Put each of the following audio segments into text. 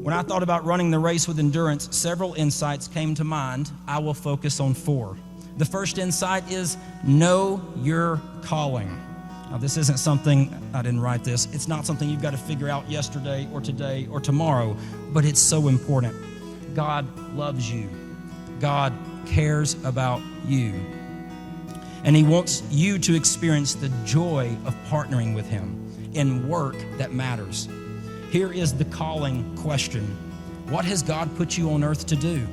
When I thought about running the race with endurance, several insights came to mind. I will focus on 4. The first insight is know your calling. Now, this isn't something, I didn't write this, it's not something you've got to figure out yesterday or today or tomorrow, but it's so important. God loves you. God cares about you. And He wants you to experience the joy of partnering with Him in work that matters. Here is the calling question. What has God put you on earth to do?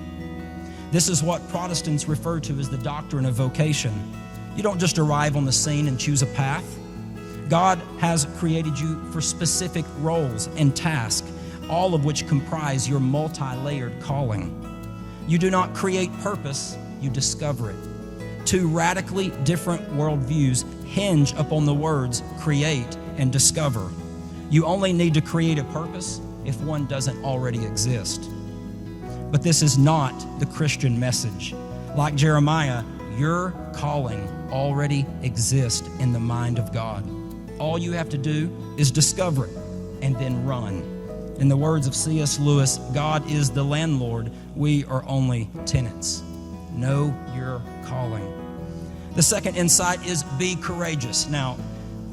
This is what Protestants refer to as the doctrine of vocation. You don't just arrive on the scene and choose a path. God has created you for specific roles and tasks, all of which comprise your multi-layered calling. You do not create purpose, you discover it. 2 radically different worldviews hinge upon the words create and discover. You only need to create a purpose if one doesn't already exist. But this is not the Christian message. Like Jeremiah, your calling already exists in the mind of God. All you have to do is discover it and then run. In the words of C.S. Lewis, God is the landlord, we are only tenants. Know your calling. The second insight is be courageous. Now,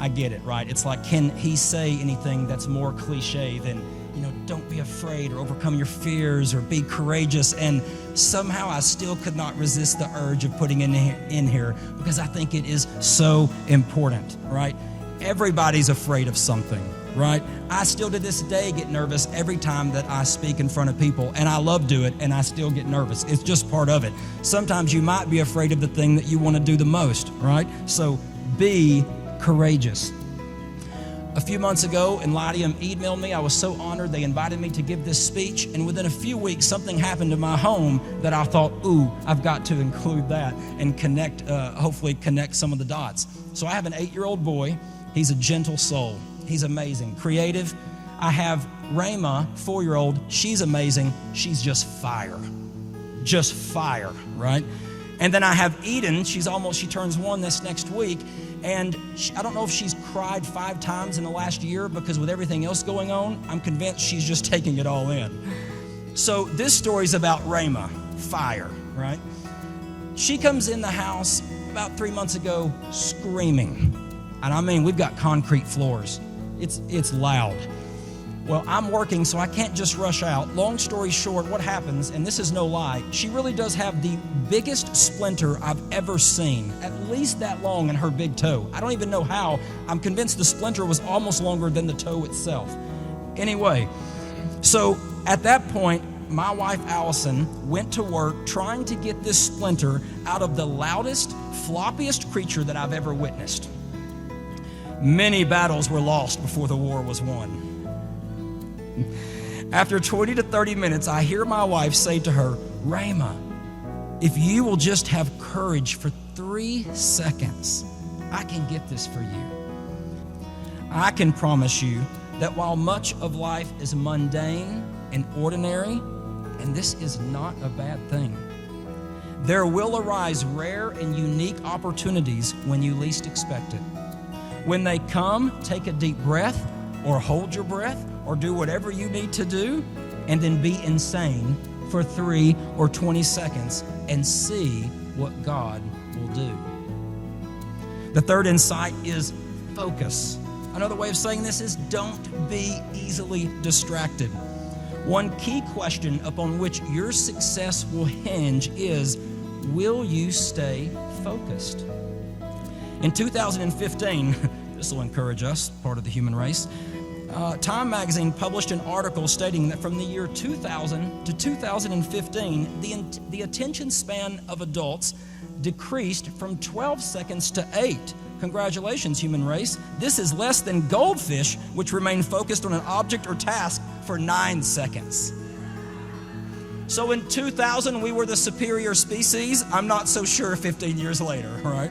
I get it, right? It's like, can he say anything that's more cliche than, don't be afraid or overcome your fears or be courageous? And somehow I still could not resist the urge of putting in here because I think it is so important, right? Everybody's afraid of something, right? I still to this day get nervous every time that I speak in front of people, and I love to do it, and I still get nervous. It's just part of it. Sometimes you might be afraid of the thing that you want to do the most, right? So be courageous. A few months ago, Enlightium emailed me. I was so honored. They invited me to give this speech, and within a few weeks, something happened to my home that I thought, I've got to include that and hopefully connect some of the dots. So I have an 8-year-old boy. He's a gentle soul. He's amazing, creative. I have Rayma, 4-year-old. She's amazing. She's just fire, right? And then I have Eden. She turns 1 this next week. And I don't know if she's cried 5 times in the last year because with everything else going on, I'm convinced she's just taking it all in. So this story's about Rayma, fire, right? She comes in the house about 3 months ago screaming. And I mean, we've got concrete floors. It's loud. Well, I'm working, so I can't just rush out. Long story short, what happens, and this is no lie, she really does have the biggest splinter I've ever seen, at least that long in her big toe. I don't even know how. I'm convinced the splinter was almost longer than the toe itself. Anyway, so at that point, my wife Allison went to work trying to get this splinter out of the loudest, floppiest creature that I've ever witnessed. Many battles were lost before the war was won. After 20 to 30 minutes, I hear my wife say to her, Rayma, if you will just have courage for 3 seconds, I can get this for you. I can promise you that while much of life is mundane and ordinary, and this is not a bad thing, there will arise rare and unique opportunities when you least expect it. When they come, take a deep breath or hold your breath or do whatever you need to do and then be insane for 3 or 20 seconds and see what God will do. The third insight is focus. Another way of saying this is don't be easily distracted. One key question upon which your success will hinge is, will you stay focused? In 2015, this will encourage us, part of the human race, Time magazine published an article stating that from the year 2000 to 2015, the attention span of adults decreased from 12 seconds to 8. Congratulations, human race. This is less than goldfish, which remain focused on an object or task for 9 seconds. So in 2000, we were the superior species. I'm not so sure 15 years later, right?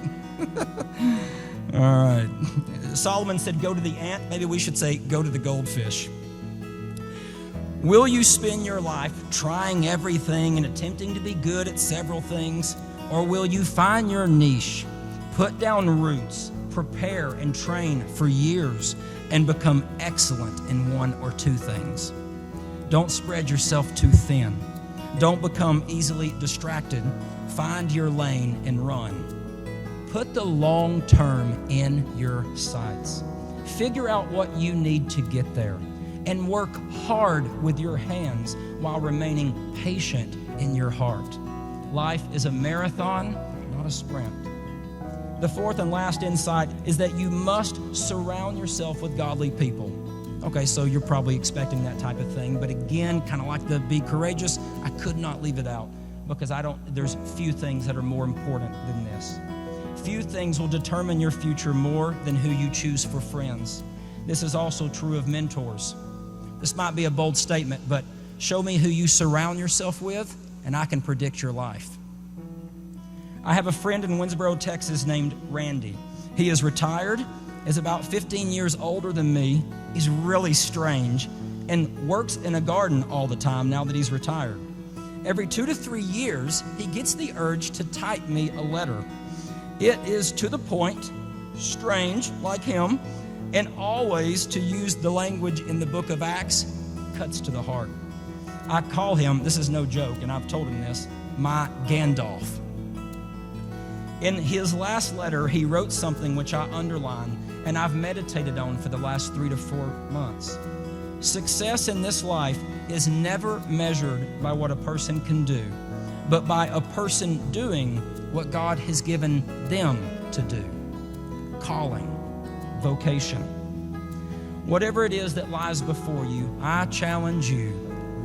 All right. Solomon said, go to the ant. Maybe we should say, go to the goldfish. Will you spend your life trying everything and attempting to be good at several things? Or will you find your niche, put down roots, prepare and train for years, and become excellent in 1 or 2 things? Don't spread yourself too thin. Don't become easily distracted. Find your lane and run. Put the long term in your sights. Figure out what you need to get there and work hard with your hands while remaining patient in your heart. Life is a marathon, not a sprint. The fourth and last insight is that you must surround yourself with godly people. Okay, so you're probably expecting that type of thing, but again, kind of like the be courageous, I could not leave it out because there's few things that are more important than this. Few things will determine your future more than who you choose for friends. This is also true of mentors. This might be a bold statement, but show me who you surround yourself with, and I can predict your life. I have a friend in Winsboro, Texas named Randy. He is retired, is about 15 years older than me. He's really strange and works in a garden all the time now that he's retired. Every 2 to 3 years, he gets the urge to type me a letter. It is to the point, strange, like him, and always to use the language in the book of Acts, cuts to the heart. I call him, this is no joke, and I've told him this, my Gandalf. In his last letter, he wrote something which I underlined, and I've meditated on for the last 3 to 4 months. Success in this life is never measured by what a person can do, but by a person doing what God has given them to do. Calling, vocation. Whatever it is that lies before you, I challenge you,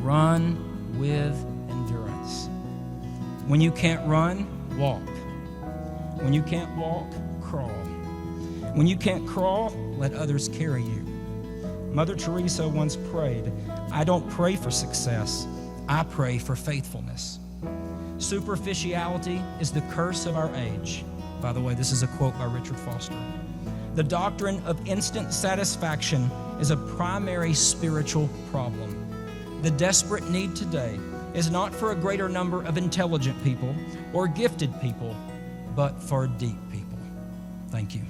run with endurance. When you can't run, walk. When you can't walk, crawl. When you can't crawl, let others carry you. Mother Teresa once prayed, I don't pray for success, I pray for faithfulness. Superficiality is the curse of our age. By the way, this is a quote by Richard Foster. The doctrine of instant satisfaction is a primary spiritual problem. The desperate need today is not for a greater number of intelligent people or gifted people, but for deep people. Thank you.